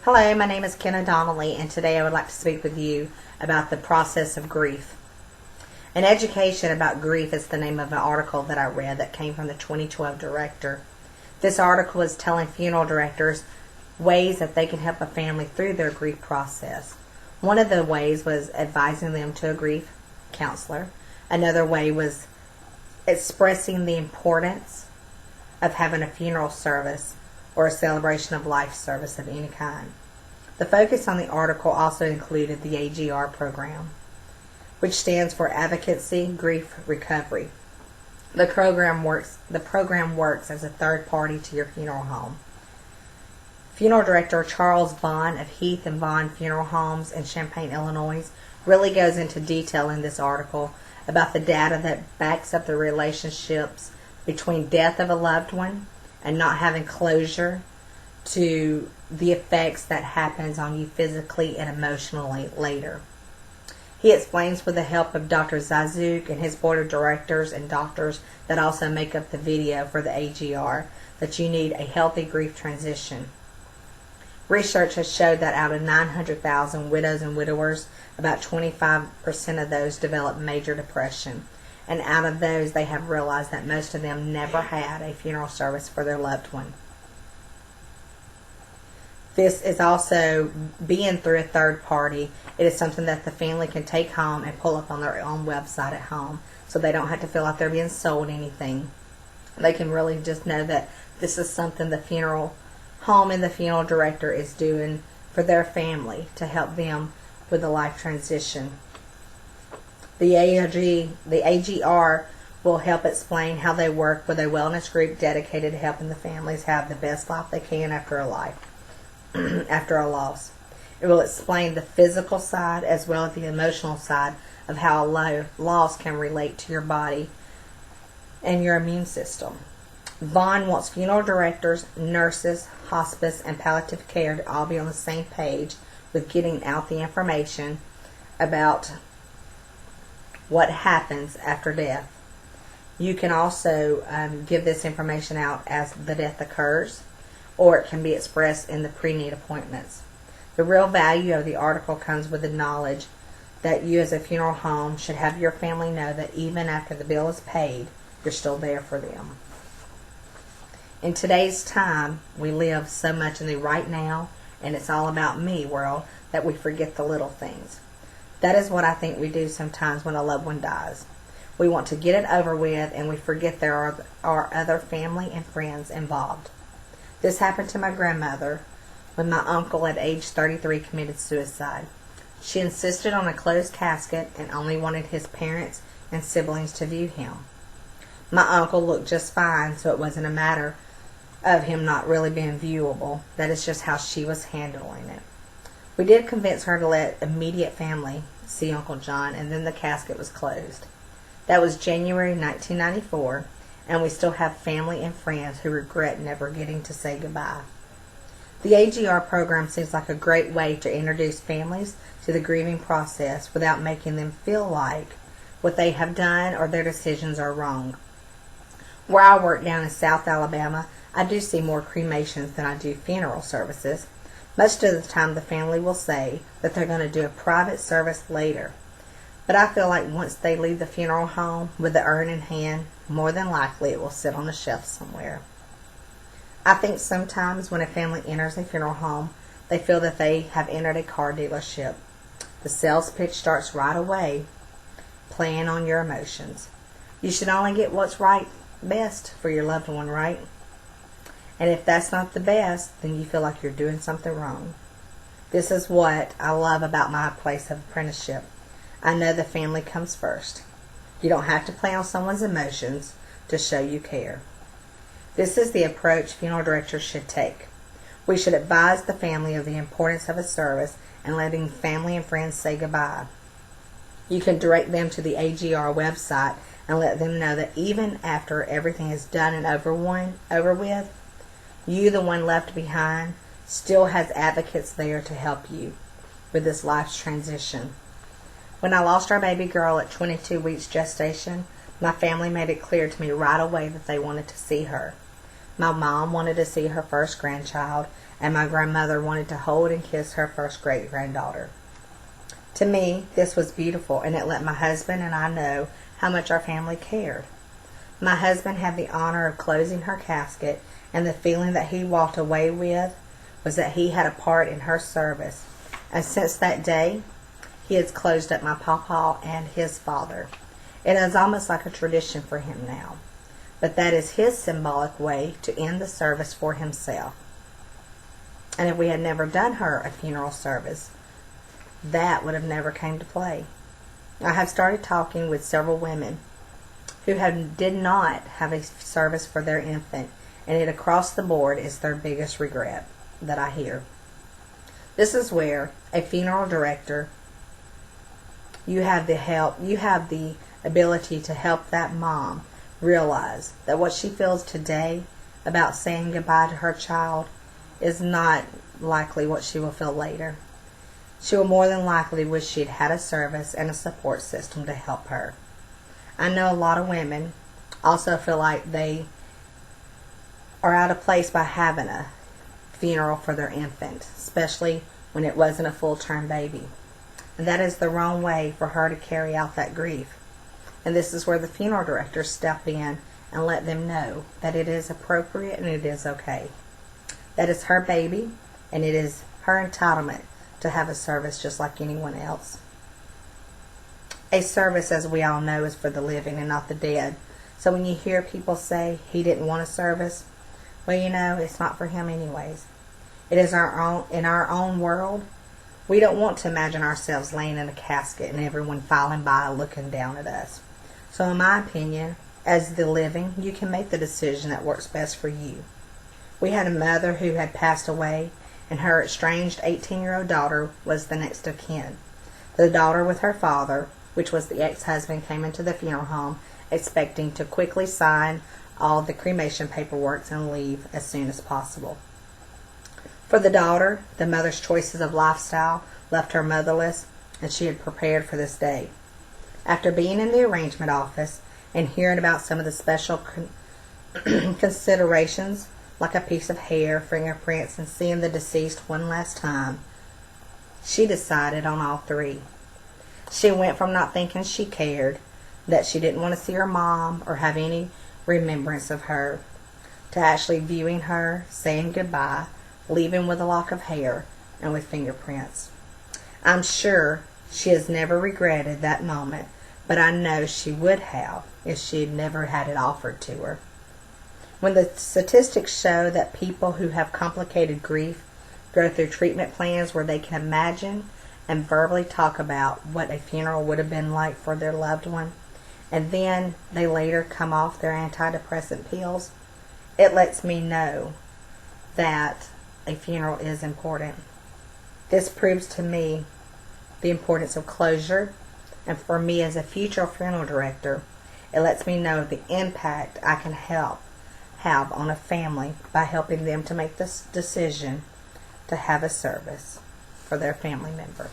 Hello, my name is Kenna Donnelly, and today I would like to speak with you about the process of grief. An Education About Grief is the name of an article that I read that came from the 2012 director. This article is telling funeral directors ways that they can help a family through their grief process. One of the ways was advising them to a grief counselor. Another way was expressing the importance of having a funeral service or a celebration of life service of any kind. The focus on the article also included the AGR program, which stands for Advocacy Grief Recovery. The program works as a third party to your funeral home. Funeral director Charles Vaughn of Heath and Vaughn Funeral Homes in Champaign, Illinois, really goes into detail in this article about the data that backs up the relationships between death of a loved one and not having closure to the effects that happens on you physically and emotionally later. He explains with the help of Dr. Zazuk and his board of directors and doctors that also make up the video for the AGR that you need a healthy grief transition. Research has showed that out of 900,000 widows and widowers, about 25% of those develop major depression. And out of those, they have realized that most of them never had a funeral service for their loved one. This is also being through a third party. It is something that the family can take home and pull up on their own website at home, so they don't have to feel like they're being sold anything. They can really just know that this is something the funeral home and the funeral director is doing for their family to help them with the life transition. The AGR will help explain how they work with a wellness group dedicated to helping the families have the best life they can after a loss. It will explain the physical side as well as the emotional side of how a loss can relate to your body and your immune system. Vaughn wants funeral directors, nurses, hospice, and palliative care to all be on the same page with getting out the information about what happens after death. You can also give this information out as the death occurs, or it can be expressed in the pre-need appointments. The real value of the article comes with the knowledge that you as a funeral home should have your family know that even after the bill is paid, you're still there for them. In today's time, we live so much in the right now, and it's all about me world, that we forget the little things. That is what I think we do sometimes when a loved one dies. We want to get it over with, and we forget there are other family and friends involved. This happened to my grandmother when my uncle at age 33 committed suicide. She insisted on a closed casket and only wanted his parents and siblings to view him. My uncle looked just fine, so it wasn't a matter of him not really being viewable. That is just how she was handling it. We did convince her to let immediate family see Uncle John, and then the casket was closed. That was January 1994, and we still have family and friends who regret never getting to say goodbye. The AGR program seems like a great way to introduce families to the grieving process without making them feel like what they have done or their decisions are wrong. Where I work down in South Alabama, I do see more cremations than I do funeral services. Most of the time the family will say that they're going to do a private service later. But I feel like once they leave the funeral home with the urn in hand, more than likely it will sit on a shelf somewhere. I think sometimes when a family enters a funeral home, they feel that they have entered a car dealership. The sales pitch starts right away, playing on your emotions. You should only get what's best for your loved one, right? And if that's not the best, then you feel like you're doing something wrong. This is what I love about my place of apprenticeship. I know the family comes first. You don't have to play on someone's emotions to show you care. This is the approach funeral directors should take. We should advise the family of the importance of a service and letting family and friends say goodbye. You can direct them to the AGR website and let them know that even after everything is done and over with, you, the one left behind, still has advocates there to help you with this life's transition. When I lost our baby girl at 22 weeks gestation, my family made it clear to me right away that they wanted to see her. My mom wanted to see her first grandchild, and my grandmother wanted to hold and kiss her first great-granddaughter. To me, this was beautiful, and it let my husband and I know how much our family cared. My husband had the honor of closing her casket, and the feeling that he walked away with was that he had a part in her service. And since that day, he has closed up my pawpaw and his father. It is almost like a tradition for him now. But that is his symbolic way to end the service for himself. And if we had never done her a funeral service, that would have never came to play. I have started talking with several women who did not have a service for their infant, and it across the board is their biggest regret that I hear. This is where a funeral director, you have the ability to help that mom realize that what she feels today about saying goodbye to her child is not likely what she will feel later. She will more than likely wish she'd had a service and a support system to help her. I know a lot of women also feel like they are out of place by having a funeral for their infant, especially when it wasn't a full-term baby. And that is the wrong way for her to carry out that grief. And this is where the funeral directors step in and let them know that it is appropriate and it is okay. That is her baby, and it is her entitlement to have a service just like anyone else. A service, as we all know, is for the living and not the dead. So when you hear people say he didn't want a service, well, it's not for him anyways. It is in our own world. We don't want to imagine ourselves laying in a casket and everyone filing by looking down at us. So in my opinion, as the living, you can make the decision that works best for you. We had a mother who had passed away, and her estranged 18-year-old daughter was the next of kin. The daughter with her father, which was the ex-husband, came into the funeral home expecting to quickly sign all the cremation paperwork and leave as soon as possible. For the daughter, the mother's choices of lifestyle left her motherless, and she had prepared for this day. After being in the arrangement office and hearing about some of the special considerations, like a piece of hair, fingerprints, and seeing the deceased one last time, she decided on all three. She went from not thinking she cared, that she didn't want to see her mom or have any remembrance of her, to actually viewing her, saying goodbye, leaving with a lock of hair and with fingerprints. I'm sure she has never regretted that moment, but I know she would have if she had never had it offered to her. When the statistics show that people who have complicated grief go through treatment plans where they can imagine and verbally talk about what a funeral would have been like for their loved one, and then they later come off their antidepressant pills, it lets me know that a funeral is important. This proves to me the importance of closure, and for me as a future funeral director, it lets me know the impact I can have on a family by helping them to make this decision to have a service for their family member.